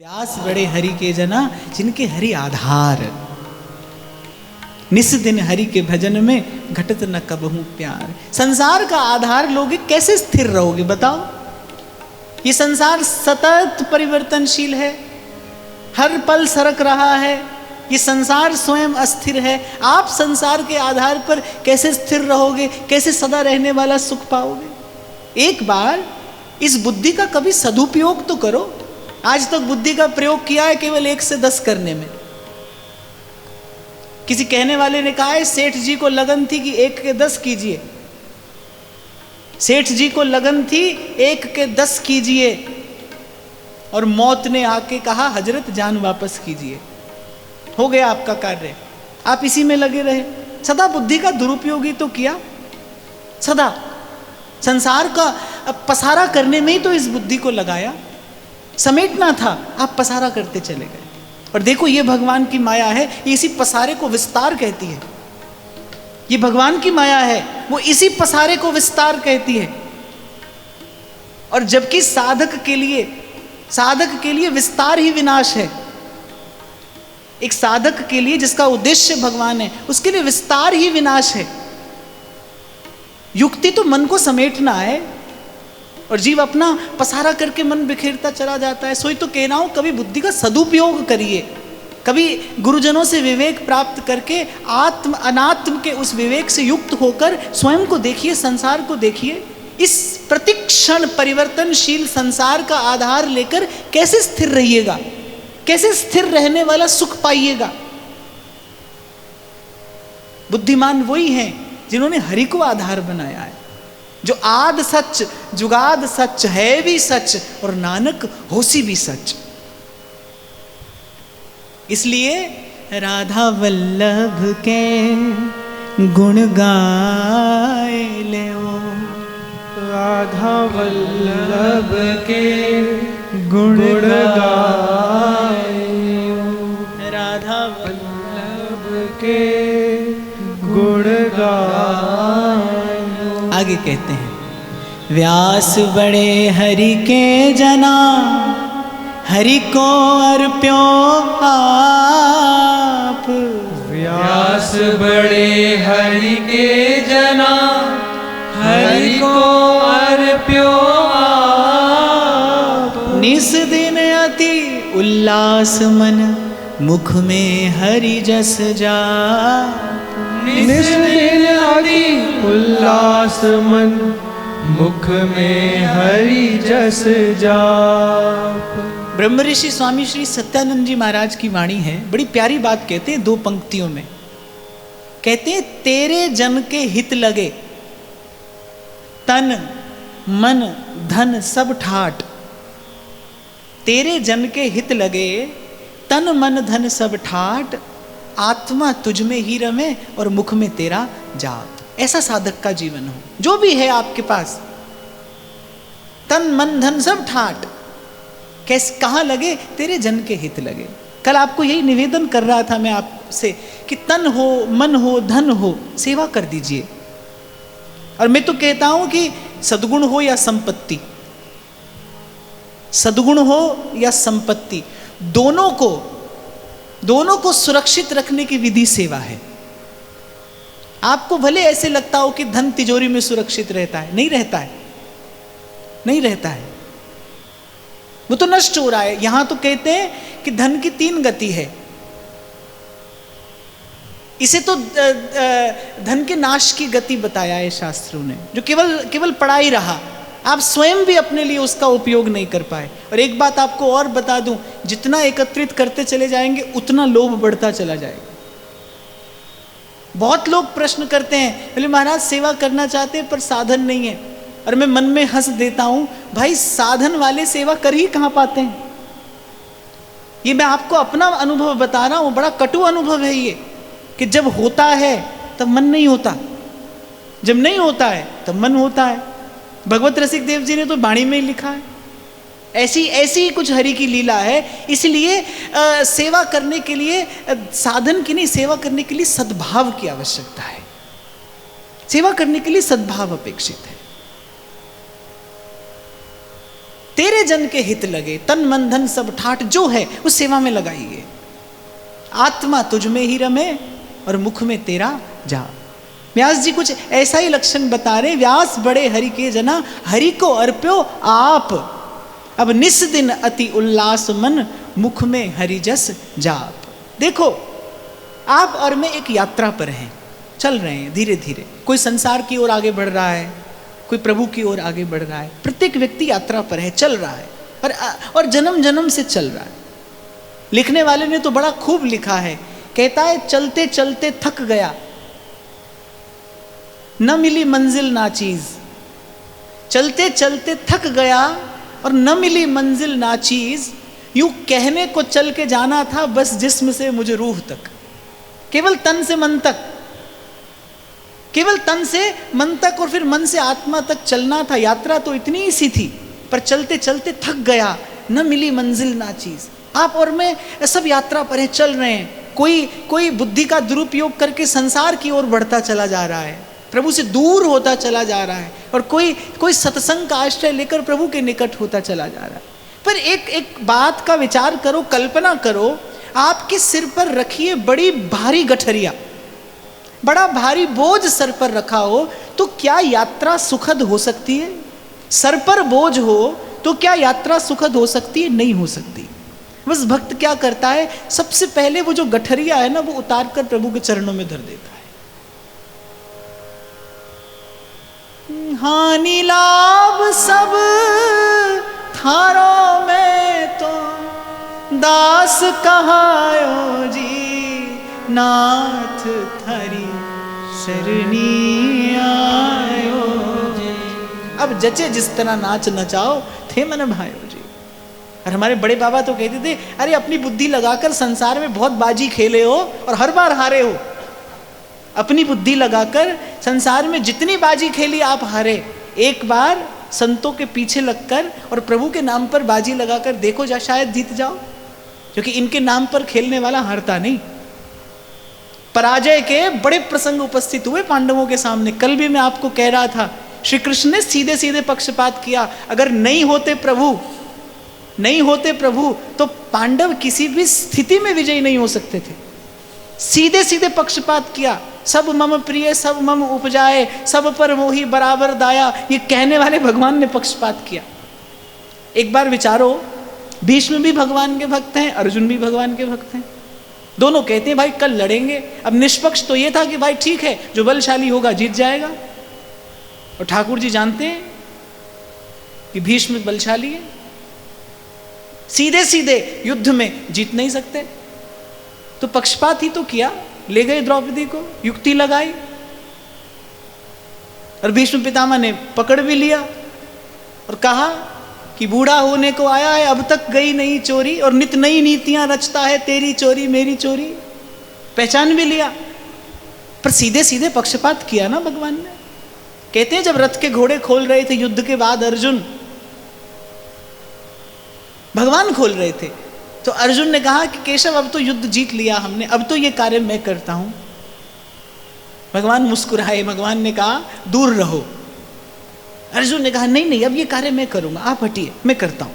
व्यास बड़े हरि के जना जिनके हरि आधार। निस दिन हरि के भजन में घटत न कबहू प्यार। संसार का आधार लोगे कैसे स्थिर रहोगे बताओ। ये संसार सतत परिवर्तनशील है, हर पल सरक रहा है। ये संसार स्वयं अस्थिर है। आप संसार के आधार पर कैसे स्थिर रहोगे, कैसे सदा रहने वाला सुख पाओगे। एक बार इस बुद्धि का कभी सदुपयोग तो करो। आज तक बुद्धि का प्रयोग किया है केवल 1 से 10 करने में। किसी कहने वाले ने कहा है सेठ जी को लगन थी कि 1 के 10 कीजिए। सेठ जी को लगन थी 1 के 10 कीजिए और मौत ने आके कहा हजरत जान वापस कीजिए। हो गया आपका कार्य, आप इसी में लगे रहे। सदा बुद्धि का दुरुपयोग ही तो किया। सदा संसार का पसारा करने में ही तो इस बुद्धि को लगाया। समेटना था, आप पसारा करते चले गए। और देखो ये भगवान की माया है, ये इसी पसारे को विस्तार कहती है। ये भगवान की माया है, वो इसी पसारे को विस्तार कहती है। और जबकि साधक के लिए विस्तार ही विनाश है। एक साधक के लिए जिसका उद्देश्य भगवान है, उसके लिए विस्तार ही विनाश है। युक्ति तो मन को समेटना है और जीव अपना पसारा करके मन बिखेरता चला जाता है। सोई तो कह रहा हूं कभी बुद्धि का सदुपयोग करिए। कभी गुरुजनों से विवेक प्राप्त करके आत्म अनात्म के उस विवेक से युक्त होकर स्वयं को देखिए, संसार को देखिए। इस प्रतिक्षण परिवर्तनशील संसार का आधार लेकर कैसे स्थिर रहिएगा, कैसे स्थिर रहने वाला सुख पाइएगा। बुद्धिमान वही हैं जिन्होंने हरि को आधार बनाया है, जो आद सच जुगाद सच है भी सच और नानक होसी भी सच। इसलिए राधा वल्लभ के गुण गाए ले ओ, राधा वल्लभ के गुण गाए ओ, राधा वल्लभ के गुण गाए। आगे कहते हैं व्यास बड़े हरि के जना हरि को अर्प्यो आप। व्यास बड़े हरि के जना हरि को अर्प्यो आप। निस दिन अति उल्लास मन मुख में हरि जस जाप। निस दिन अति उल्लास मन मुख में हरि जस जाप। ब्रह्म ऋषि स्वामी श्री सत्यानंद जी महाराज की वाणी है। बड़ी प्यारी बात कहते हैं 2 पंक्तियों में। कहते हैं तेरे जन के हित लगे तन मन धन सब ठाट। तेरे जन के हित लगे तन मन धन सब ठाट। आत्मा तुझ में ही रमे और मुख में तेरा जाप। ऐसा साधक का जीवन हो। जो भी है आपके पास, तन मन धन सब ठाट। कैसे कहाँ लगे? तेरे जन के हित लगे। कल आपको यही निवेदन कर रहा था मैं आपसे कि तन हो मन हो धन हो सेवा कर दीजिए। और मैं तो कहता हूं कि सद्गुण हो या संपत्ति, सद्गुण हो या संपत्ति, दोनों को सुरक्षित रखने की विधि सेवा है। आपको भले ऐसे लगता हो कि धन तिजोरी में सुरक्षित रहता है, नहीं रहता है, नहीं रहता है, वो तो नष्ट हो रहा है। यहां तो कहते हैं कि धन की 3 गति है। इसे तो धन के नाश की गति बताया है शास्त्रों ने, जो केवल पड़ा ही रहा। आप स्वयं भी अपने लिए उसका उपयोग नहीं कर पाए। और एक बात आपको और बता दूं, जितना एकत्रित करते चले जाएंगे उतना लोभ बढ़ता चला जाएगा। बहुत लोग प्रश्न करते हैं, बोले महाराज सेवा करना चाहते हैं पर साधन नहीं है। और मैं मन में हंस देता हूं, भाई साधन वाले सेवा कर ही कहां पाते हैं। ये मैं आपको अपना अनुभव बता रहा हूं, बड़ा कटु अनुभव है ये, कि जब होता है तब मन नहीं होता, जब नहीं होता है तब मन होता है। भगवत रसिक देव जी ने तो वाणी में ही लिखा है। ऐसी कुछ हरि की लीला है। इसलिए सेवा करने के लिए साधन की नहीं, सेवा करने के लिए सद्भाव की आवश्यकता है। सेवा करने के लिए सद्भाव अपेक्षित है। तेरे जन के हित लगे, तन मन धन सब ठाट जो है उस सेवा में लगाइए। आत्मा तुझ में ही रमे और मुख में तेरा जा। व्यास जी कुछ ऐसा ही लक्षण बता रहे। व्यास बड़े हरि के जना, हरि को अर्प्यो आप। अब निस दिन अति उल्लास मन, मुख में हरि जस जाप। देखो आप और मैं एक यात्रा पर हैं, चल रहे हैं धीरे धीरे। कोई संसार की ओर आगे बढ़ रहा है, कोई प्रभु की ओर आगे बढ़ रहा है। प्रत्येक व्यक्ति यात्रा पर है, चल रहा है और जन्म जन्म से चल रहा है। लिखने वाले ने तो बड़ा खूब लिखा है, कहता है चलते चलते थक गया, न मिली मंजिल ना चीज। चलते चलते थक गया और न मिली मंजिल ना चीज, यूं कहने को चल के जाना था बस जिस्म से मुझे रूह तक। केवल तन से मन तक, केवल तन से मन तक और फिर मन से आत्मा तक चलना था। यात्रा तो इतनी सी थी, पर चलते चलते थक गया, न मिली मंजिल ना चीज। आप और मैं सब यात्रा पर है, चल रहे हैं। कोई बुद्धि का दुरुपयोग करके संसार की ओर बढ़ता चला जा रहा है, प्रभु से दूर होता चला जा रहा है, और कोई सत्संग का आश्रय लेकर प्रभु के निकट होता चला जा रहा है। पर एक बात का विचार करो, कल्पना करो, आपके सिर पर रखिए बड़ी भारी गठरिया, बड़ा भारी बोझ सर पर रखा हो, तो क्या यात्रा सुखद हो सकती है? सर पर बोझ हो तो क्या यात्रा सुखद हो सकती है? नहीं हो सकती। बस भक्त क्या करता है, सबसे पहले वो जो गठरिया है ना, वो उतार कर प्रभु के चरणों में धर देता है। हानि लाभ सब थारो में तो दास कहायो जी, नाथ थारी शरणी आयो जी। अब जचे जिस तरह नाच नचाओ, थे मन भायो जी। और हमारे बड़े बाबा तो कहते थे, अरे अपनी बुद्धि लगाकर संसार में बहुत बाजी खेले हो और हर बार हारे हो। अपनी बुद्धि लगाकर संसार में जितनी बाजी खेली आप हारे। एक बार संतों के पीछे लगकर और प्रभु के नाम पर बाजी लगाकर देखो, जा शायद जीत जाओ, क्योंकि इनके नाम पर खेलने वाला हारता नहीं। पराजय के बड़े प्रसंग उपस्थित हुए पांडवों के सामने। कल भी मैं आपको कह रहा था, श्री कृष्ण ने सीधे सीधे पक्षपात किया। अगर नहीं होते प्रभु तो पांडव किसी भी स्थिति में विजयी नहीं हो सकते थे। सीधे सीधे पक्षपात किया। सब मम प्रिय सब मम उपजाए, सब पर मोही बराबर दाया, ये कहने वाले भगवान ने पक्षपात किया। एक बार विचारो, भीष्म भी भगवान के भक्त हैं, अर्जुन भी भगवान के भक्त हैं। दोनों कहते हैं भाई कल लड़ेंगे। अब निष्पक्ष तो ये था कि भाई ठीक है, जो बलशाली होगा जीत जाएगा। और ठाकुर जी जानते हैं कि भीष्म बलशाली है, सीधे सीधे युद्ध में जीत नहीं सकते, तो पक्षपात ही तो किया। ले गए द्रौपदी को, युक्ति लगाई, और भीष्म पितामह ने पकड़ भी लिया और कहा कि बूढ़ा होने को आया है, अब तक गई नहीं चोरी, और नित नई नीतियां रचता है, तेरी चोरी मेरी चोरी। पहचान भी लिया, पर सीधे सीधे पक्षपात किया ना भगवान ने। कहते हैं जब रथ के घोड़े खोल रहे थे युद्ध के बाद, अर्जुन भगवान खोल रहे थे, तो अर्जुन ने कहा कि केशव अब तो युद्ध जीत लिया हमने, अब तो ये कार्य मैं करता हूं। भगवान मुस्कुराए, भगवान ने कहा दूर रहो। अर्जुन ने कहा नहीं नहीं, अब ये कार्य मैं करूंगा, आप हटिए, मैं करता हूं।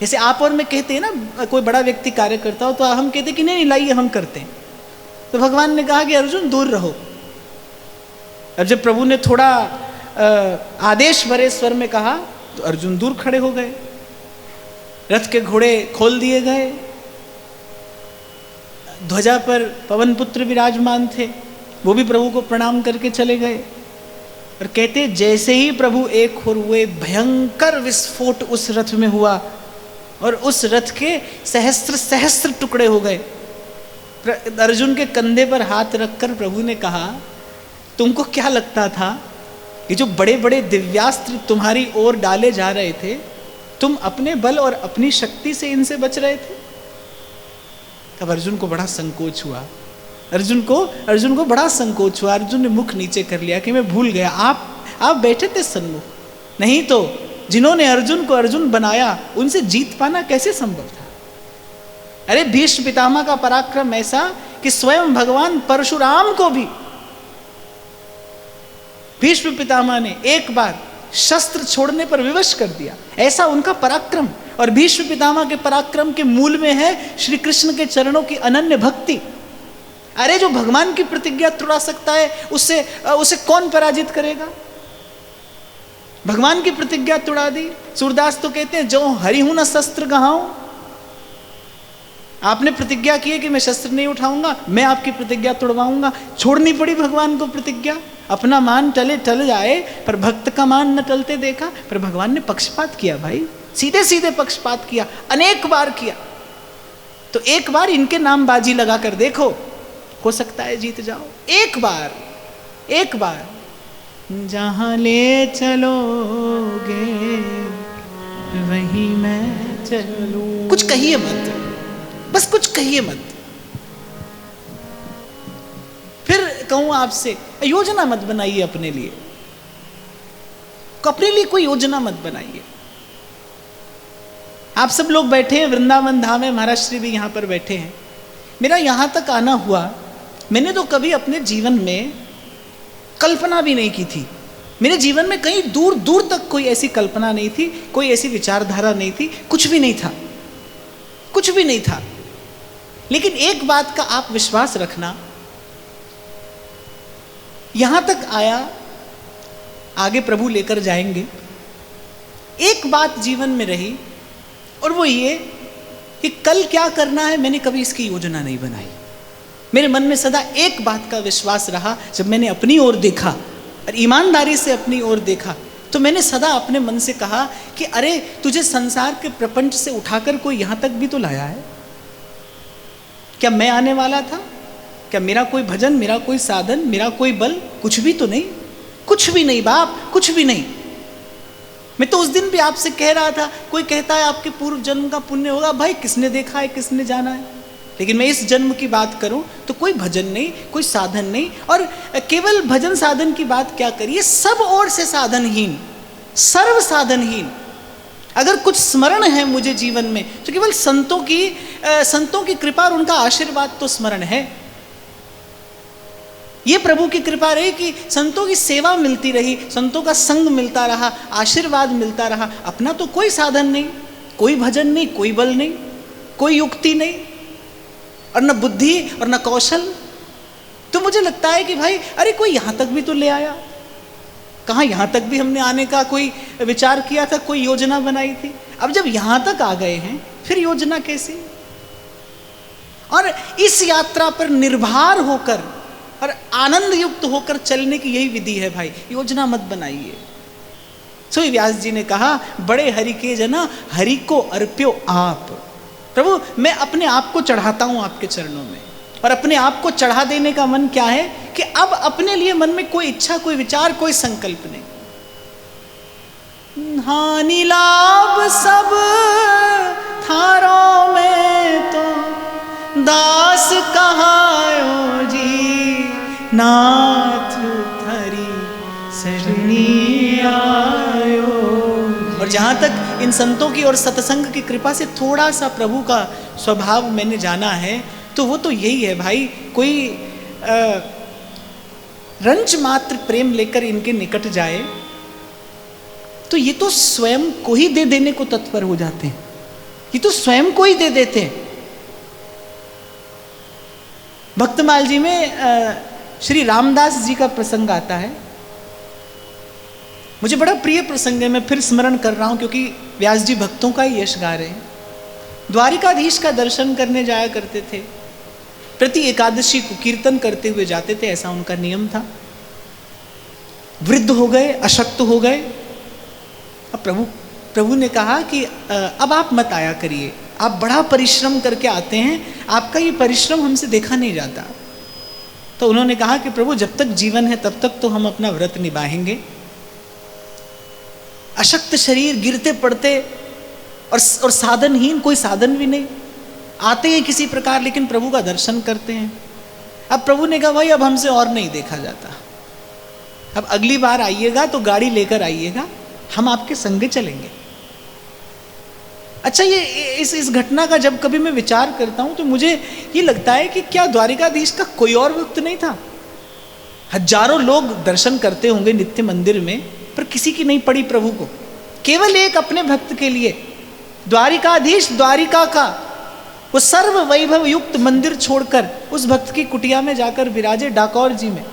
जैसे आप और मैं कहते हैं ना, कोई बड़ा व्यक्ति कार्य करता हो तो हम कहते कि नहीं लाइए हम करते हैं। तो भगवान ने कहा कि अर्जुन दूर रहो। और जब प्रभु ने थोड़ा आदेश भरे स्वर में कहा तो अर्जुन दूर खड़े हो गए। रथ के घोड़े खोल दिए गए, ध्वजा पर पवन पुत्र विराजमान थे, वो भी प्रभु को प्रणाम करके चले गए। और कहते जैसे ही प्रभु एक ओर हुए, भयंकर विस्फोट उस रथ में हुआ और उस रथ के सहस्त्र सहस्त्र टुकड़े हो गए। अर्जुन के कंधे पर हाथ रखकर प्रभु ने कहा, तुमको क्या लगता था ये जो बड़े बड़े दिव्यास्त्र तुम्हारी ओर डाले जा रहे थे, तुम अपने बल और अपनी शक्ति से इनसे बच रहे थे? तब अर्जुन को बड़ा संकोच हुआ। अर्जुन को बड़ा संकोच हुआ। अर्जुन ने मुख नीचे कर लिया कि मैं भूल गया, आप बैठे थे सन्मुख, नहीं तो जिन्होंने अर्जुन को अर्जुन बनाया उनसे जीत पाना कैसे संभव था? अरे भीष्म पितामह का पराक्रम ऐसा कि स्वयं भगवान परशुराम को भी भीष्म पितामह ने एक बार शस्त्र छोड़ने पर विवश कर दिया। ऐसा उनका पराक्रम। और भीष्म पितामह के पराक्रम के मूल में है श्री कृष्ण के चरणों की अनन्य भक्ति। अरे जो भगवान की प्रतिज्ञा तोड़ा सकता है उसे कौन पराजित करेगा? भगवान की प्रतिज्ञा तोड़ा दी। सूरदास तो कहते हैं जो हरि हूं न शस्त्र कहाऊं। आपने प्रतिज्ञा की है कि मैं शस्त्र नहीं उठाऊंगा, मैं आपकी प्रतिज्ञा तोड़वाऊंगा। छोड़नी पड़ी भगवान को प्रतिज्ञा। अपना मान टले टल जाए पर भक्त का मान न टलते देखा। पर भगवान ने पक्षपात किया भाई, सीधे सीधे पक्षपात किया, अनेक बार किया। तो एक बार इनके नाम बाजी लगा कर देखो, हो सकता है जीत जाओ। एक बार जहां ले चलोगे वहीं मैं चलूं। कुछ कहिए मत, बस कुछ कहिए मत। फिर कहूं आपसे, योजना मत बनाइए अपने लिए। कोई योजना मत बनाइए। आप सब लोग बैठे हैं वृंदावन धाम में, महाराज श्री भी यहां पर बैठे हैं। मेरा यहां तक आना हुआ, मैंने तो कभी अपने जीवन में कल्पना भी नहीं की थी। मेरे जीवन में कहीं दूर दूर तक कोई ऐसी कल्पना नहीं थी, कोई ऐसी विचारधारा नहीं थी, कुछ भी नहीं था। लेकिन एक बात का आप विश्वास रखना, यहां तक आया, आगे प्रभु लेकर जाएंगे। एक बात जीवन में रही और वो ये कि कल क्या करना है, मैंने कभी इसकी योजना नहीं बनाई। मेरे मन में सदा एक बात का विश्वास रहा। जब मैंने अपनी ओर देखा और ईमानदारी से अपनी ओर देखा, तो मैंने सदा अपने मन से कहा कि अरे तुझे संसार के प्रपंच से उठाकर कोई यहां तक भी तो लाया है। क्या मैं आने वाला था? क्या मेरा कोई भजन, मेरा कोई साधन, मेरा कोई बल? कुछ भी तो नहीं, कुछ भी नहीं बाप, कुछ भी नहीं। मैं तो उस दिन भी आपसे कह रहा था, कोई कहता है आपके पूर्व जन्म का पुण्य होगा। भाई किसने देखा है, किसने जाना है? लेकिन मैं इस जन्म की बात करूं तो कोई भजन नहीं, कोई साधन नहीं। और केवल भजन साधन की बात क्या करिए, सब ओर से साधनहीन, सर्व साधनहीन। अगर कुछ स्मरण है मुझे जीवन में तो केवल संतों की कृपा और उनका आशीर्वाद तो स्मरण है। ये प्रभु की कृपा रही कि संतों की सेवा मिलती रही, संतों का संग मिलता रहा, आशीर्वाद मिलता रहा। अपना तो कोई साधन नहीं, कोई भजन नहीं, कोई बल नहीं, कोई युक्ति नहीं, और न बुद्धि और न कौशल। तो मुझे लगता है कि भाई अरे कोई यहां तक भी तो ले आया। कहाँ यहां तक भी हमने आने का कोई विचार किया था, कोई योजना बनाई थी? अब जब यहां तक आ गए हैं फिर योजना कैसी? और इस यात्रा पर निर्भर होकर और आनंद युक्त होकर चलने की यही विधि है भाई। योजना मत बनाइए। सो व्यास जी ने कहा, बड़े हरि के जना हरि को अर्प्यो आप। प्रभु मैं अपने आप को चढ़ाता हूं आपके चरणों में। और अपने आप को चढ़ा देने का मन क्या है कि अब अपने लिए मन में कोई इच्छा, कोई विचार, कोई संकल्प नहीं। हानि लाभ सब थारों में तो दास कहायो जी, नाथ थरी सरनी आयो। और जहां तक इन संतों की और सत्संग की कृपा से थोड़ा सा प्रभु का स्वभाव मैंने जाना है, तो वो तो यही है भाई, कोई रंच मात्र प्रेम लेकर इनके निकट जाए तो ये तो स्वयं को ही दे देने को तत्पर हो जाते हैं। ये तो स्वयं को ही दे देते हैं। भक्तमाल जी में श्री रामदास जी का प्रसंग आता है। मुझे बड़ा प्रिय प्रसंग है, मैं फिर स्मरण कर रहा हूं क्योंकि व्यास जी भक्तों का ही यश गा रहे हैं। द्वारिकाधीश का दर्शन करने जाया करते थे। प्रति एकादशी को कीर्तन करते हुए जाते थे, ऐसा उनका नियम था। वृद्ध हो गए, अशक्त हो गए। अब प्रभु ने कहा कि अब आप मत आया करिए, आप बड़ा परिश्रम करके आते हैं, आपका ये परिश्रम हमसे देखा नहीं जाता। तो उन्होंने कहा कि प्रभु जब तक जीवन है तब तक तो हम अपना व्रत निभाएंगे। अशक्त शरीर, गिरते पड़ते और साधनहीन, कोई साधन भी नहीं, आते हैं किसी प्रकार लेकिन प्रभु का दर्शन करते हैं। अब प्रभु ने कहा भाई अब हमसे और नहीं देखा जाता, अब अगली बार आइएगा तो गाड़ी लेकर आइएगा, हम आपके संग चलेंगे। अच्छा, ये इस घटना का जब कभी मैं विचार करता हूं तो मुझे ये लगता है कि क्या द्वारिकाधीश का कोई और भक्त नहीं था? हजारों लोग दर्शन करते होंगे नित्य मंदिर में, पर किसी की नहीं पड़ी प्रभु को, केवल एक अपने भक्त के लिए। द्वारिकाधीश द्वारिका का वो सर्व वैभव युक्त मंदिर छोड़कर उस भक्त की कुटिया में जाकर विराजे, डाकौर जी में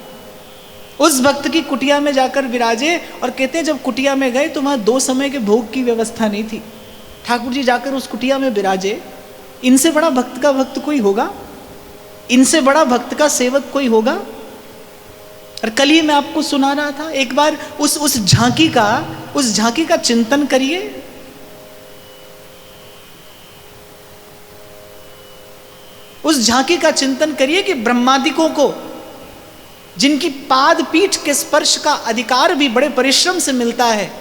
उस भक्त की कुटिया में जाकर विराजे। और कहते हैं जब कुटिया में गए तो वहां 2 समय के भोग की व्यवस्था नहीं थी। ठाकुर जी जाकर उस कुटिया में विराजे। इनसे बड़ा भक्त का भक्त कोई होगा? इनसे बड़ा भक्त का सेवक कोई होगा? और कल ही मैं आपको सुना रहा था, एक बार उस झांकी का चिंतन करिए। उस झांकी का चिंतन करिए कि ब्रह्मादिकों को जिनकी पाद पीठ के स्पर्श का अधिकार भी बड़े परिश्रम से मिलता है,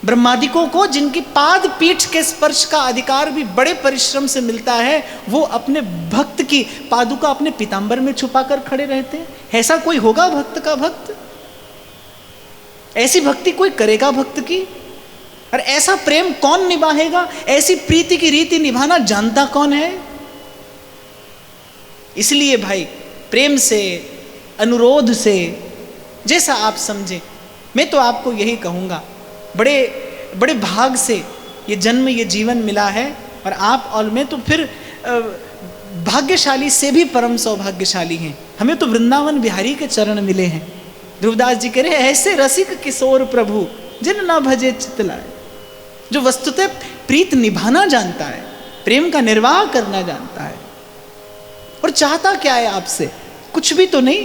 ब्रह्मादिकों को जिनकी पाद पीठ के स्पर्श का अधिकार भी बड़े परिश्रम से मिलता है, वो अपने भक्त की पादुका अपने पीतांबर में छुपाकर खड़े रहते हैं। ऐसा कोई होगा भक्त का भक्त? ऐसी भक्ति कोई करेगा भक्त की? और ऐसा प्रेम कौन निभाएगा? ऐसी प्रीति की रीति निभाना जानता कौन है? इसलिए भाई प्रेम से, अनुरोध से, जैसा आप समझें, मैं तो आपको यही कहूँगा, बड़े बड़े भाग से ये जन्म, ये जीवन मिला है। और आप और मैं तो फिर भाग्यशाली से भी परम सौभाग्यशाली हैं। हमें तो वृंदावन बिहारी के चरण मिले हैं। ध्रुवदास जी कह रहे हैं, ऐसे रसिक किशोर प्रभु जिन ना भजे चितलाए, जो वस्तुतः प्रीत निभाना जानता है, प्रेम का निर्वाह करना जानता है। और चाहता क्या है आपसे? कुछ भी तो नहीं,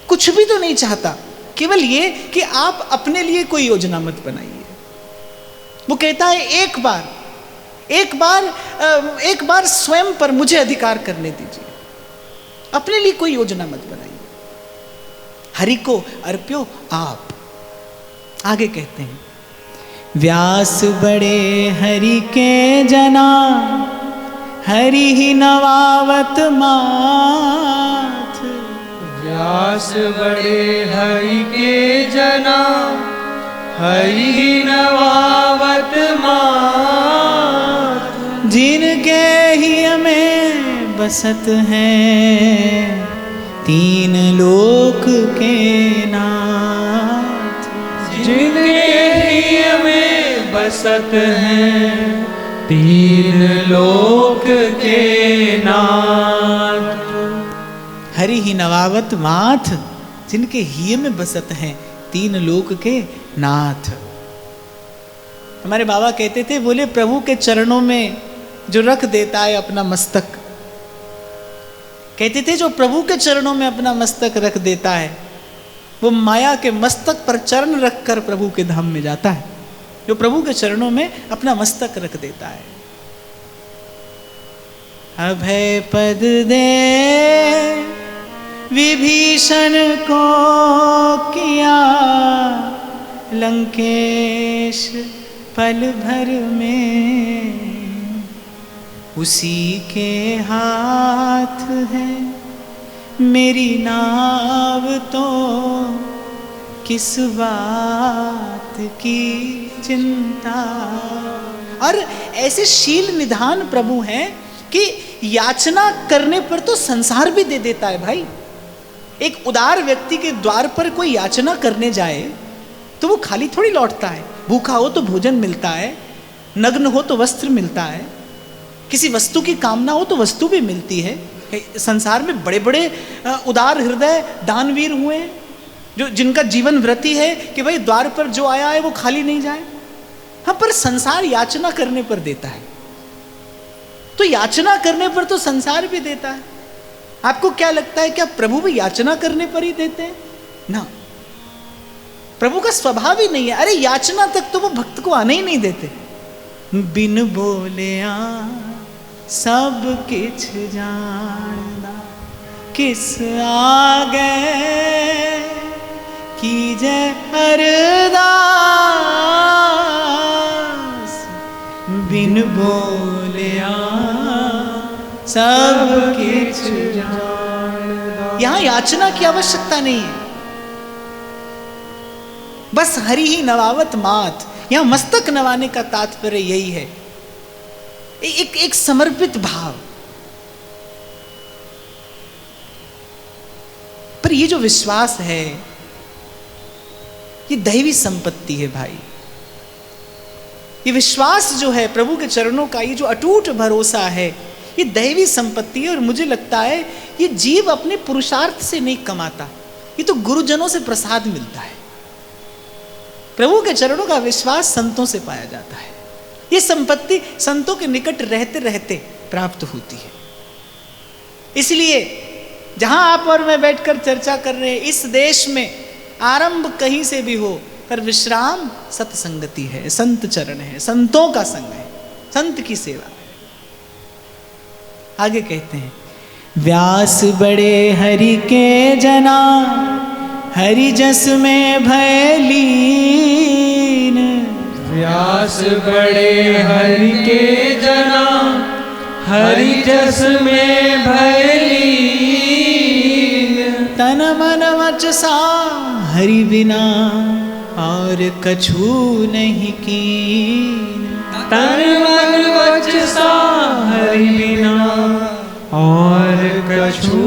कुछ भी तो नहीं चाहता, केवल ये कि आप अपने लिए कोई योजना मत बनाइए। वो कहता है एक बार स्वयं पर मुझे अधिकार करने दीजिए, अपने लिए कोई योजना मत बनाइए। हरि को अर्प्यो आप। आगे कहते हैं, व्यास बड़े हरि के जना, हरि ही नवावत माथ। व्यास बड़े हरि के जना, हरि ही नवावत माथ। जिनके ही में बसत हैं 3 लोक के नाथ। जिनके ही में बसत हैं 3 लोक के नाथ। हरि ही नवावत माथ, जिनके हिय में बसत हैं 3 लोक के नाथ। हमारे बाबा कहते थे, बोले प्रभु के चरणों में जो रख देता है अपना मस्तक, कहते थे जो प्रभु के चरणों में अपना मस्तक रख देता है, वो माया के मस्तक पर चरण रखकर प्रभु के धाम में जाता है। जो प्रभु के चरणों में अपना मस्तक रख देता है। अभय पद दे विभीषण को किया लंकेश पल भर में। उसी के हाथ है मेरी नाव, तो किस बात की चिंता। और ऐसे शील निधान प्रभु हैं कि याचना करने पर तो संसार भी दे देता है भाई। एक उदार व्यक्ति के द्वार पर कोई याचना करने जाए तो वो खाली थोड़ी लौटता है। भूखा हो तो भोजन मिलता है, नग्न हो तो वस्त्र मिलता है, किसी वस्तु की कामना हो तो वस्तु भी मिलती है। संसार में बड़े बड़े उदार हृदय दानवीर हुए हैं, जो जिनका जीवन व्रती है कि भाई द्वार पर जो आया है वो खाली नहीं जाए। हाँ, पर संसार याचना करने पर देता है, तो याचना करने पर तो संसार भी देता है। आपको क्या लगता है, क्या प्रभु भी याचना करने पर ही देते हैं? ना, प्रभु का स्वभाव ही नहीं है। अरे याचना तक तो वो भक्त को आने ही नहीं देते। बिन बोले सब किछ जानना, किस आगे कीजय अरदास। बिन बोले सब किछ जानना। यहां याचना की आवश्यकता नहीं है, बस हरि ही नवावत माथ। यहां मस्तक नवाने का तात्पर्य यही है, एक समर्पित भाव। पर ये जो विश्वास है ये दैवी संपत्ति है भाई। ये विश्वास जो है प्रभु के चरणों का, ये जो अटूट भरोसा है, ये दैवी संपत्ति है। और मुझे लगता है ये जीव अपने पुरुषार्थ से नहीं कमाता, ये तो गुरुजनों से प्रसाद मिलता है। प्रभु के चरणों का विश्वास संतों से पाया जाता है। ये संपत्ति संतों के निकट रहते रहते प्राप्त होती है। इसलिए जहां आप और मैं बैठकर चर्चा कर रहे हैं, इस देश में आरंभ कहीं से भी हो, पर विश्राम सत्संगति है, संत चरण है, संतों का संग है, संत की सेवा है। आगे कहते हैं, व्यास बड़े हरि के जना, हरि जस में भय लीन। व्यास बड़े हरि के जना, हरि जस में भय लीन। तन मन वचसा हरि बिना और कछु नहीं कीन। तन मन वचसा हरि बिना और कछु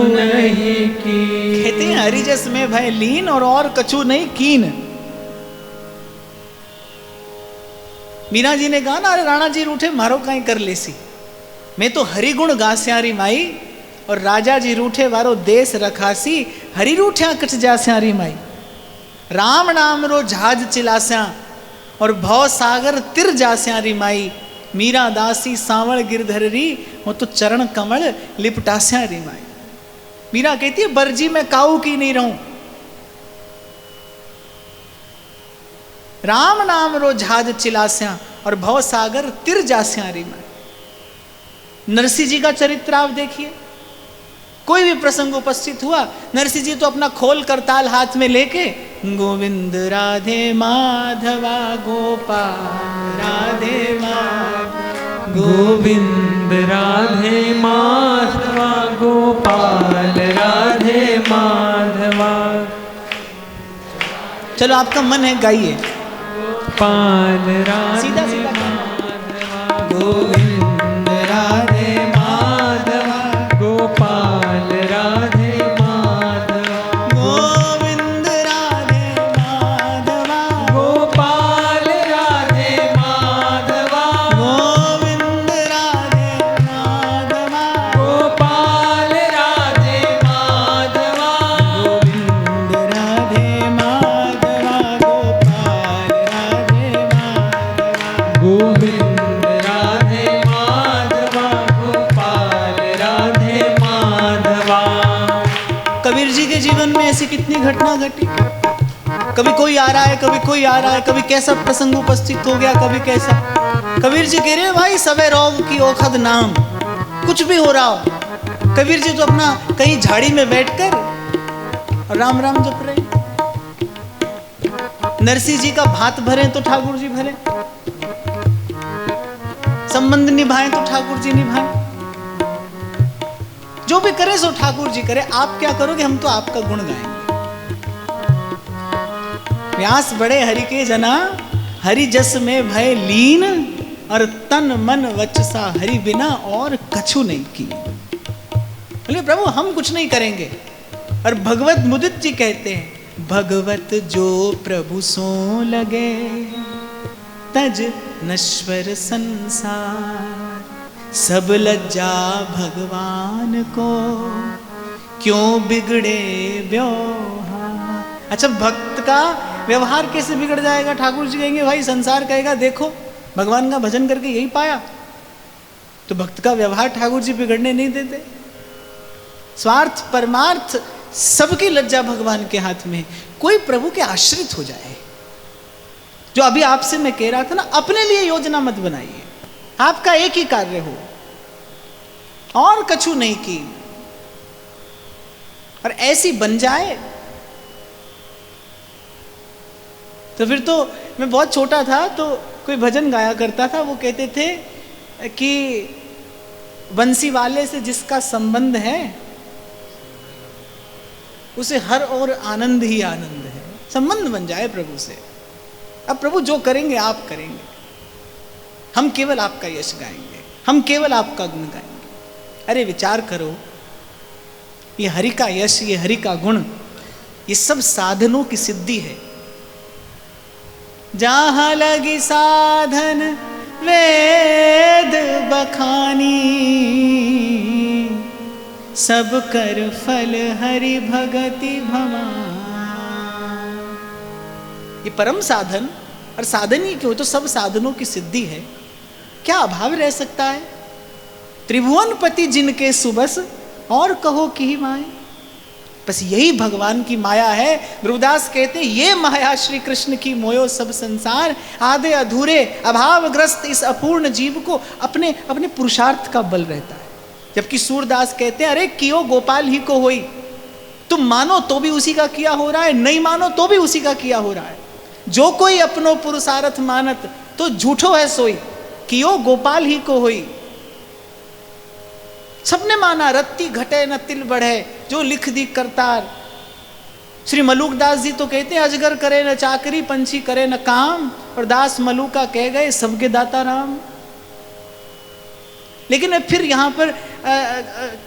नहीं कीन। कहते हैं हरि जस में भय लीन और कछु नहीं कीन। मीना जी ने कहा ना, अरे राणा जी रूठे मारो कहीं कर लेसी, मैं तो हरि गुण गास्यारी माई, और राजा जी रूठे वारो देश रखासी, हरि रूठ्या कट जास्यारी माई। राम नाम रो जहाज चिलास्या और भव सागर तिर जास्यारी माई। मीरा दासी सांवल गिरधरी, वो तो चरण कमल लिपटास्यारी माई। मीरा कहती है बरजी में काऊ की नहीं रहूं, राम नाम रो जहाज चिलास्या और भव सागर तिर जास्यारी माई। नरसिंह जी का चरित्र आप देखिए, कोई भी प्रसंग उपस्थित हुआ, नरसिंह जी तो अपना खोल करताल हाथ में लेके गोविंद राधे माधवा गोपाल राधे माधव, गोविंद राधे माधवा गोपाल राधे माधवा। चलो आपका मन है गाइए, गोपाल राधे सीधा सीधा माधवा, गोविंद राधे माधवा गोपाल राधे माधवा, गोविंद राधे माधवा गोपाल राधे माधवा, गोविंद राधे माधवा गोपाल राधे माधवा, गोविंद राधे माधवा गोपाल राधे माधवा। गोविंद राधे माधवा गोपाल राधे माधवा। कबीर जी के जीवन में ऐसी कितनी घटना घटी, कभी कोई आ रहा है, कभी कोई आ रहा है, कभी कैसा प्रसंग उपस्थित हो गया, कभी कैसा। कबीर जी कह रहे हैं भाई सबे रोग की ओखद नाम, कुछ भी हो रहा हो। कबीर जी तो अपना कहीं झाड़ी में बैठकर राम राम जप रहे। नरसिंह जी का भात भरे तो ठाकुर जी भरे, संबंध निभाएं तो ठाकुर जी निभाएं, जो भी करे सो ठाकुर जी करे। आप क्या करोगे, हम तो आपका गुण गाएंगे। व्यास बड़े हरि के जना, हरि जस में भय लीन, और तन मन वचसा हरि बिना और कछु नहीं की। बोले प्रभु हम कुछ नहीं करेंगे। और भगवत मुदित जी कहते हैं, भगवत जो प्रभु सो लगे, तज नश्वर संसार, सब लज्जा भगवान को, क्यों बिगड़े व्यवहार। अच्छा, भक्त का व्यवहार कैसे बिगड़ जाएगा? ठाकुर जी कहेंगे भाई संसार कहेगा देखो भगवान का भजन करके यही पाया, तो भक्त का व्यवहार ठाकुर जी बिगड़ने नहीं देते। स्वार्थ परमार्थ सबकी लज्जा भगवान के हाथ में। कोई प्रभु के आश्रित हो जाए। जो अभी आपसे मैं कह रहा था ना, अपने लिए योजना मत बनाइए, आपका एक ही कार्य हो और कछु नहीं की, और ऐसी बन जाए तो फिर तो। मैं बहुत छोटा था तो कोई भजन गाया करता था, वो कहते थे कि बंसी वाले से जिसका संबंध है उसे हर और आनंद ही आनंद है। संबंध बन जाए प्रभु से। अब प्रभु जो करेंगे आप करेंगे, हम केवल आपका यश गाएंगे, हम केवल आपका गुण गाएंगे। अरे विचार करो, ये हरि का यश, ये हरि का गुण, ये सब साधनों की सिद्धि है। जहाँ लगी साधन वेद बखानी, सब कर फल हरि भगति भवा। ये परम साधन, और साधन ही क्यों, तो सब साधनों की सिद्धि है, क्या अभाव रह सकता है। त्रिभुवनपति जिनके सुबस, और कहो कि माए। बस यही भगवान की माया है। ध्रुवदास कहते हैं ये माया श्री कृष्ण की मोयो सब संसार, आधे अधूरे अभावग्रस्त इस अपूर्ण जीव को अपने अपने पुरुषार्थ का बल रहता है। जबकि सूरदास कहते हैं अरे कियो गोपाल ही को होई, तुम मानो तो भी उसी का किया हो रहा है, नहीं मानो तो भी उसी का किया हो रहा है। जो कोई अपनो पुरुषार्थ मानत, तो झूठो है सोई, कियो गोपाल ही को होई। सबने माना रत्ती घटे न तिल बढ़े, जो लिख दी करतार। श्री मलुकदास जी तो कहते हैं अजगर करे न चाकरी, पंछी करे न काम, और दास मलुका कह गए सबके दाता राम। लेकिन मैं फिर यहाँ पर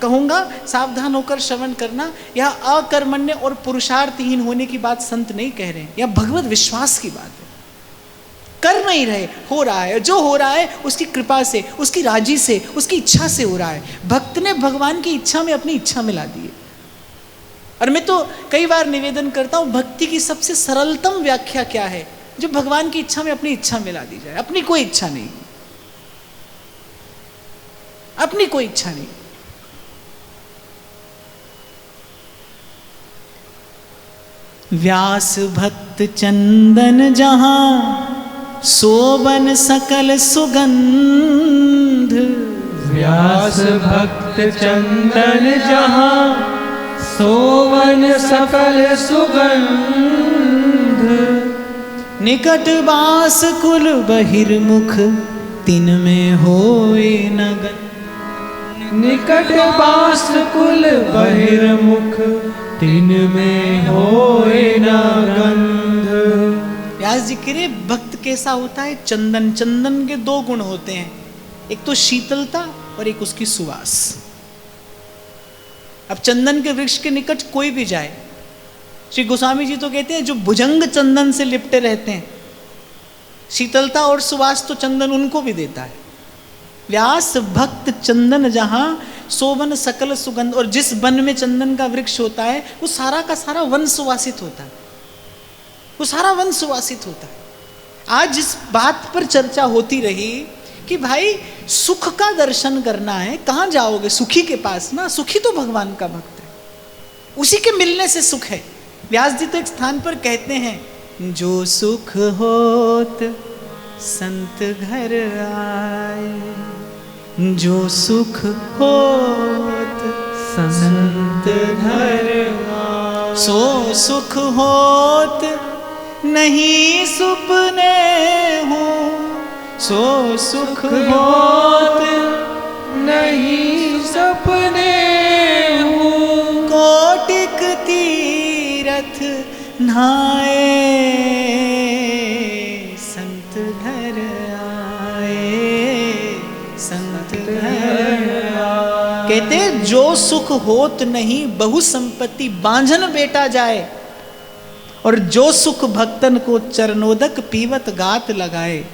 कहूँगा, सावधान होकर श्रवण करना, यह अकर्मण्य और पुरुषार्थहीन होने की बात संत नहीं कह रहे हैं, यह भगवत विश्वास की बात है। कर नहीं रहे, हो रहा है, जो हो रहा है उसकी कृपा से, उसकी राजी से, उसकी इच्छा से हो रहा है। भक्त ने भगवान की इच्छा में अपनी इच्छा मिला दी है। और मैं तो कई बार निवेदन करता हूँ, भक्ति की सबसे सरलतम व्याख्या क्या है, जो भगवान की इच्छा में अपनी इच्छा मिला दी जाए। अपनी कोई इच्छा नहीं, अपनी कोई इच्छा नहीं। व्यास भक्त चंदन जहां, सोबन सकल सुगंध। व्यास भक्त चंदन जहां, सोवन सकल सुगंध। निकट बास कुल बहिर्मुख, तिन में होए न गंध। निकट बास कुल बहिर्मुख, तिन में होए न गंध। व्यास जी कह रहे भक्त कैसा होता है, चंदन। चंदन के दो गुण होते हैं, एक तो शीतलता और एक उसकी सुवास। अब चंदन के वृक्ष के निकट कोई भी जाए, श्री गोस्वामी जी तो कहते हैं जो भुजंग चंदन से लिपटे रहते हैं, शीतलता और सुवास तो चंदन उनको भी देता है। व्यास भक्त चंदन जहां, सोवन सकल सुगंध। और जिस वन में चंदन का वृक्ष होता है, वो सारा का सारा वन सुवासित होता है, वो सारा वन सुवासित होता है। आज जिस बात पर चर्चा होती रही कि भाई सुख का दर्शन करना है, कहाँ जाओगे, सुखी के पास ना। सुखी तो भगवान का भक्त है, उसी के मिलने से सुख है। व्यास जी तो एक स्थान पर कहते हैं, जो सुख होत संत घर आए, जो सुख होत संत घर आए। सो सुख होत नहीं सुपने हूँ, सो सुख होत नहीं सपने हूँ। कोटिक तीरथ नहाए, संत घर आए, संत घर आए। कहते जो सुख होत नहीं, बहु संपत्ति बांझन बेटा जाए। और जो सुख भक्तन को चरणोदक पीवत गात लगाए।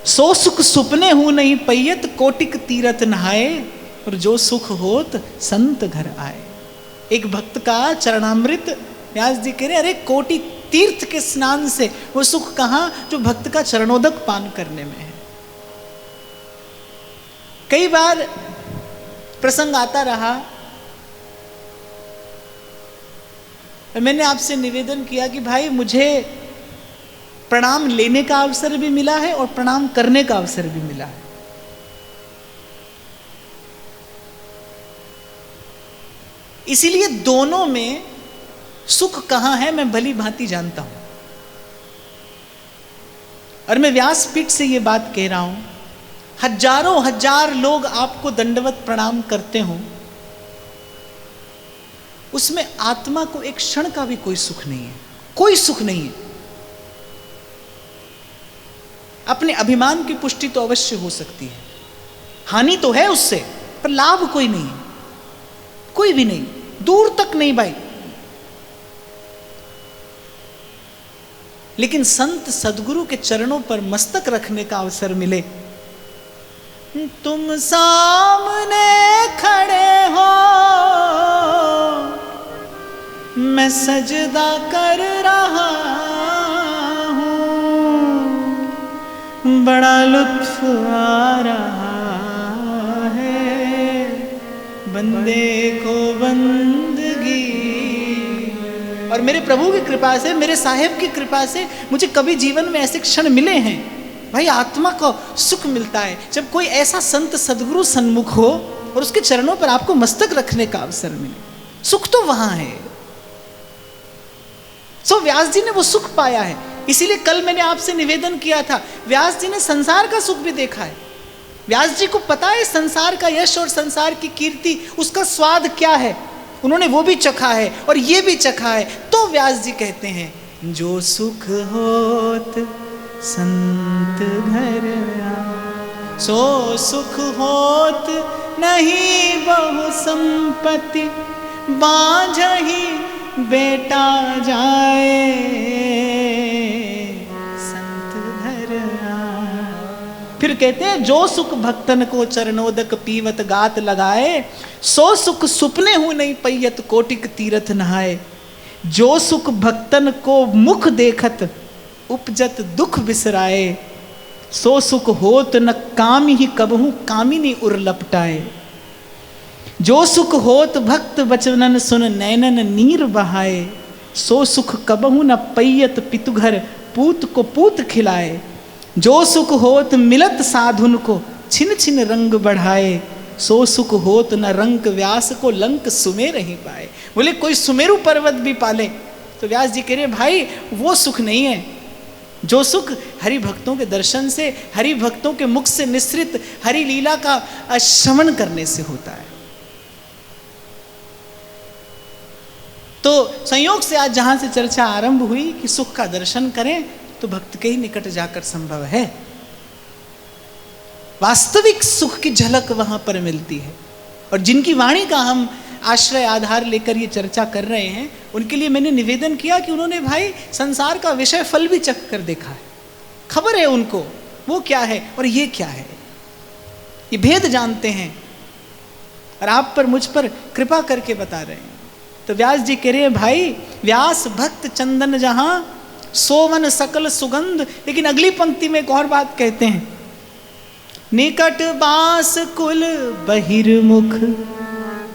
सो सुख सुपने हूं नहीं पैयत, कोटिक तीरथ नहाए। और जो सुख होत संत घर आए। एक भक्त का चरणामृत, व्यास जी कह रहे अरे कोटि तीर्थ के स्नान से वो सुख कहाँ, जो भक्त का चरणोदक पान करने में है। कई बार प्रसंग आता रहा, मैंने आपसे निवेदन किया कि भाई मुझे प्रणाम लेने का अवसर भी मिला है और प्रणाम करने का अवसर भी मिला है। इसीलिए दोनों में सुख कहाँ है मैं भली भांति जानता हूं। और मैं व्यासपीठ से ये बात कह रहा हूं, हजारों हजार लोग आपको दंडवत प्रणाम करते हो, उसमें आत्मा को एक क्षण का भी कोई सुख नहीं है, कोई सुख नहीं है। अपने अभिमान की पुष्टि तो अवश्य हो सकती है, हानि तो है उससे, पर लाभ कोई नहीं है, कोई भी नहीं, दूर तक नहीं भाई। लेकिन संत सदगुरु के चरणों पर मस्तक रखने का अवसर मिले। तुम सामने खड़े हो, मैं सजदा कर रहा हूँ, बड़ा लुत्फ आ रहा है बंदे को बंदगी। और मेरे प्रभु की कृपा से, मेरे साहेब की कृपा से मुझे कभी जीवन में ऐसे क्षण मिले हैं भाई, आत्मा को सुख मिलता है जब कोई ऐसा संत सदगुरु सन्मुख हो और उसके चरणों पर आपको मस्तक रखने का अवसर मिले। सुख तो वहां है। सो व्यास जी ने वो सुख पाया है। इसीलिए कल मैंने आपसे निवेदन किया था, व्यास जी ने संसार का सुख भी देखा है। व्यास जी को पता है संसार का यश और संसार की कीर्ति, उसका स्वाद क्या है, उन्होंने वो भी चखा है और ये भी चखा है। तो व्यास जी कहते हैं, जो सुख होत संत घर आ, सो सुख होत नहीं बहु संपत्ति, बांझही बेटा जाए संत घर आ। फिर कहते हैं, जो सुख भक्तन को चरणोदक पीवत गात लगाए, सो सुख सुपने हूं नहीं पैयत कोटिक तीरथ नहाए। जो सुख भक्तन को मुख देखत उपजत दुख बिसराए, सो सुख होत न काम ही कबहू कामिनी उर लपटाए। जो सुख होत भक्त बचनन सुन नैनन नीर बहाए, सो सुख कबहू न पैयत पितुघर पूत को पूत खिलाए। जो सुख होत मिलत साधुन को छिन छिन रंग बढ़ाए, सो सुख होत न रंक व्यास को लंक सुमेर ही पाए। बोले कोई सुमेरु पर्वत भी पाले। तो व्यास जी कह रहे भाई वो सुख नहीं है। जो सुख हरि भक्तों के दर्शन से, हरि भक्तों के मुख से निसृत हरि लीला का श्रवण करने से होता है। तो संयोग से आज जहां से चर्चा आरंभ हुई कि सुख का दर्शन करें, तो भक्त के ही निकट जाकर संभव है। वास्तविक सुख की झलक वहां पर मिलती है। और जिनकी वाणी का हम आश्रय आधार लेकर ये चर्चा कर रहे हैं, उनके लिए मैंने निवेदन किया कि उन्होंने भाई संसार का विषय फल भी चख कर देखा है, खबर है उनको वो क्या है और ये क्या है, ये भेद जानते हैं और आप पर मुझ पर कृपा करके बता रहे हैं। तो व्यास जी कह रहे हैं, भाई व्यास भक्त चंदन जहां सोवन सकल सुगंध। लेकिन अगली पंक्ति में एक और बात कहते हैं, निकट बास कुल बहिर्मुख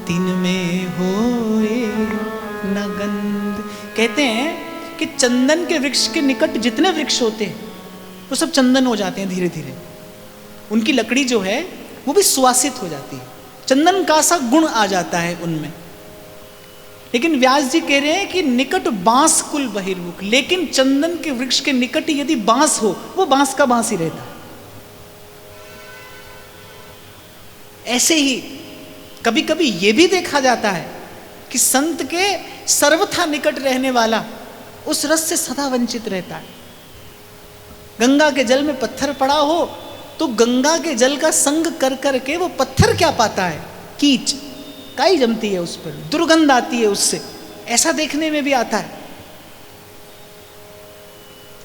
तिन में होए न गंध। कहते हैं कि चंदन के वृक्ष के निकट जितने वृक्ष होते हैं वो सब चंदन हो जाते हैं धीरे धीरे। उनकी लकड़ी जो है वो भी सुवासित हो जाती है, चंदन का सा गुण आ जाता है उनमें। लेकिन व्यास जी कह रहे हैं कि निकट बांस कुल बहिर्मुख, लेकिन चंदन के वृक्ष के निकट यदि बांस हो, वो बांस का बांस ही रहता है। ऐसे ही कभी कभी ये भी देखा जाता है कि संत के सर्वथा निकट रहने वाला उस रस से सदा वंचित रहता है। गंगा के जल में पत्थर पड़ा हो तो गंगा के जल का संग कर करके वो पत्थर क्या पाता है, कीच, काई जमती है उस पर, दुर्गंध आती है उससे, ऐसा देखने में भी आता है।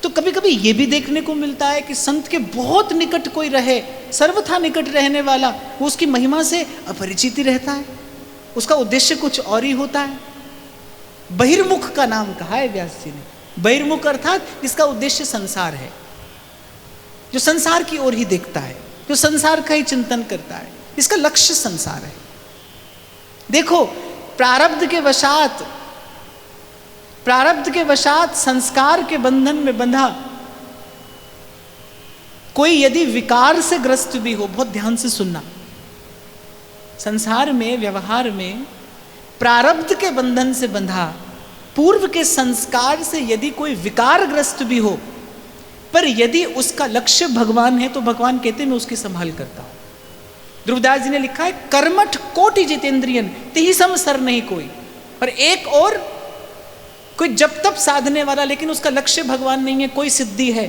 तो कभी कभी ये भी देखने को मिलता है कि संत के बहुत निकट कोई रहे, सर्वथा निकट रहने वाला, वो उसकी महिमा से अपरिचित ही रहता है, उसका उद्देश्य कुछ और ही होता है। बहिर्मुख का नाम कहा है व्यास जी ने। बहिर्मुख अर्थात जिसका उद्देश्य संसार है, जो संसार की ओर ही देखता है, जो संसार का ही चिंतन करता है, इसका लक्ष्य संसार है। देखो प्रारब्ध के वशात संस्कार के बंधन में बंधा कोई यदि विकार से ग्रस्त भी हो, बहुत ध्यान से सुनना, संसार में व्यवहार में प्रारब्ध के बंधन से बंधा पूर्व के संस्कार से यदि कोई विकारग्रस्त भी हो, पर यदि उसका लक्ष्य भगवान है तो भगवान कहते मैं उसकी संभाल करता हूं। ध्रुवदास जी ने लिखा है, कर्मठ कोटि जितेंद्रियन तिहि सम सर नहीं कोई। और एक और कोई जब तब साधने वाला, लेकिन उसका लक्ष्य भगवान नहीं है, कोई सिद्धि है,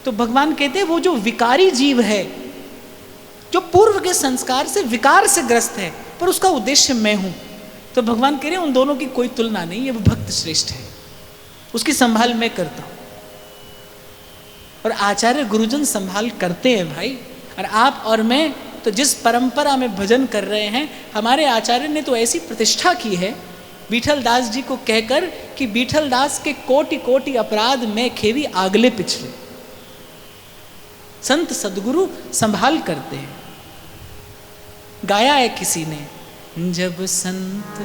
तो भगवान कहते हैं वो जो विकारी जीव है, जो पूर्व के संस्कार से विकार से ग्रस्त है, पर उसका उद्देश्य मैं हूं, तो भगवान कह रहे हैं उन दोनों की कोई तुलना नहीं है, वो भक्त श्रेष्ठ है, उसकी संभाल मैं करता हूं। और आचार्य गुरुजन संभाल करते हैं भाई। और आप और मैं तो जिस परंपरा में भजन कर रहे हैं, हमारे आचार्य ने तो ऐसी प्रतिष्ठा की है बीठल दास जी को कहकर कि बीठल दास के कोटि कोटि अपराध में खेवी आगले पिछले। संत सदगुरु संभाल करते हैं। गाया है किसी ने, जब संत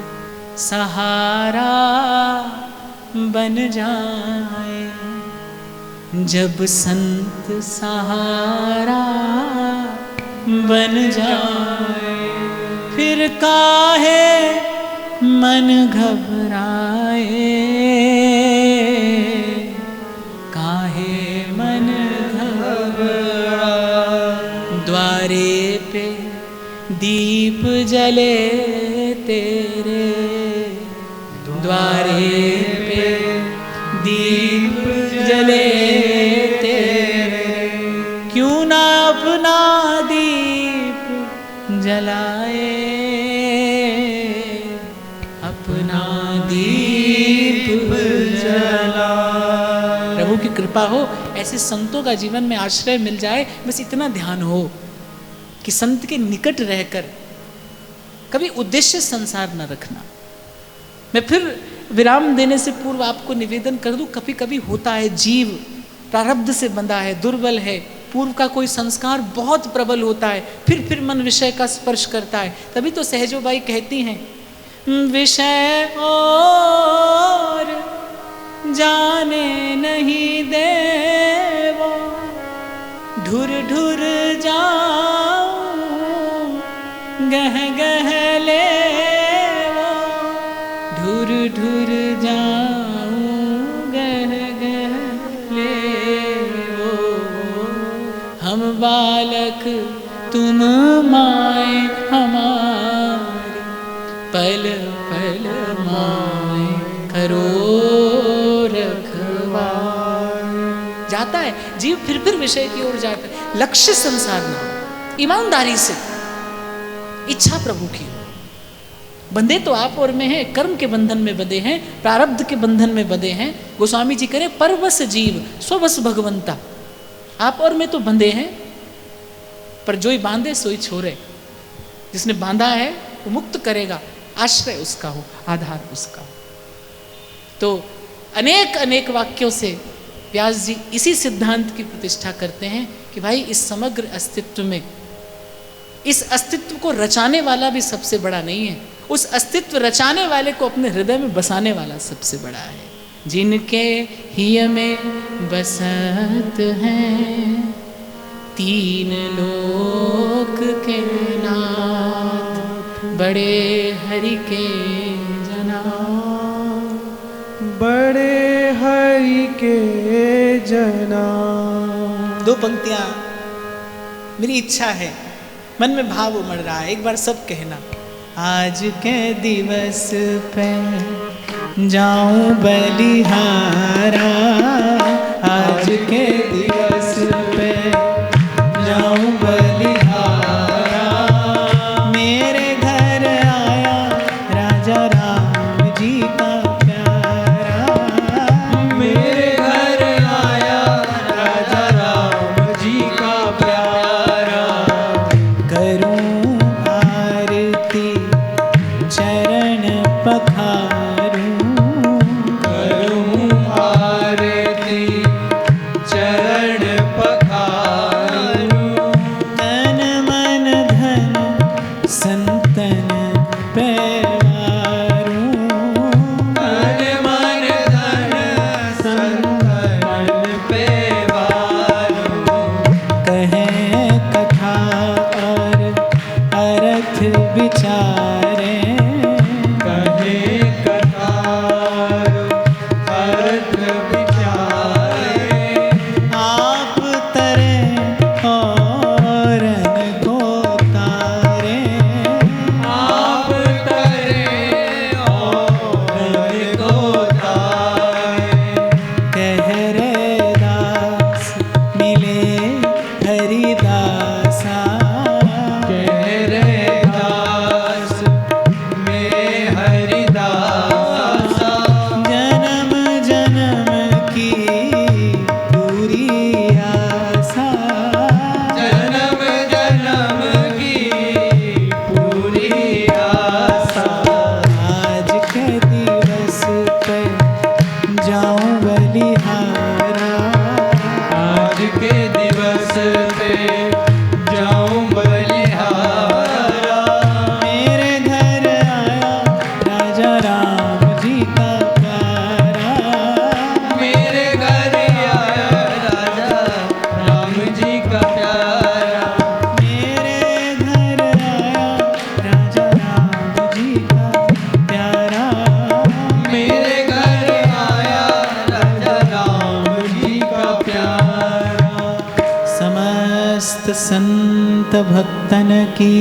सहारा बन जाए, जब संत सहारा बन जाए, फिर काहे मन घबराए, काहे मन घबराए। द्वारे पे दीप जले तेरे, द्वारे पे दीप जले तेरे, क्यों ना अपना दीप जलाए, अपना दीप जला। प्रभु की कृपा हो, ऐसे संतों का जीवन में आश्रय मिल जाए। बस इतना ध्यान हो कि संत के निकट रहकर कभी उद्देश्य संसार न रखना। मैं फिर विराम देने से पूर्व आपको निवेदन कर दूं, कभी कभी होता है जीव प्रारब्ध से बंधा है, दुर्बल है, पूर्व का कोई संस्कार बहुत प्रबल होता है, फिर मन विषय का स्पर्श करता है। तभी तो सहजोबाई कहती हैं, विषय और जाने नहीं देवो, ढुर ढुर जाऊं गह गह ले, ढुर ढुर जाऊं गह गह ले वो। हम बालक तुम माए हमारी, पल पल माए करो रखवार। जाता है जीव, फिर विषय की ओर जाता है। लक्ष्य संसार ना, ईमानदारी से इच्छा प्रभु की। बंधे तो आप और मैं हैं, कर्म के बंधन में बंधे हैं, प्रारब्ध के बंधन में बंधे हैं। गोस्वामी जी करें, परवश जीव स्वबस भगवंता। आप और मैं तो बंधे हैं, पर जो ही बांधे सोई छोड़े। जिसने बांधा है वो मुक्त करेगा, आश्रय उसका हो, आधार उसका हो। तो अनेक अनेक वाक्यों से व्यास जी इसी सिद्धांत की प्रतिष्ठा करते हैं कि भाई इस समग्र अस्तित्व में, इस अस्तित्व को रचाने वाला भी सबसे बड़ा नहीं है, उस अस्तित्व रचाने वाले को अपने हृदय में बसाने वाला सबसे बड़ा है। जिनके हिय में बसत हैं तीन लोक के नाथ, बड़े हरि के जना, बड़े हरि के जना। दो पंक्तियां मेरी इच्छा है, मन में भाव उमड़ रहा है, एक बार सब कहना। आज के दिवस पे जाऊं बलिहारा, आज के दिवस पे जाऊं बलिहारा, मेरे घर आया राजा राम जी का प्यारा, मेरे घर आया राजा राम जी का प्यारा। करूं आरती चरण पखारूं, करूं आरती चरण संत भक्तन की।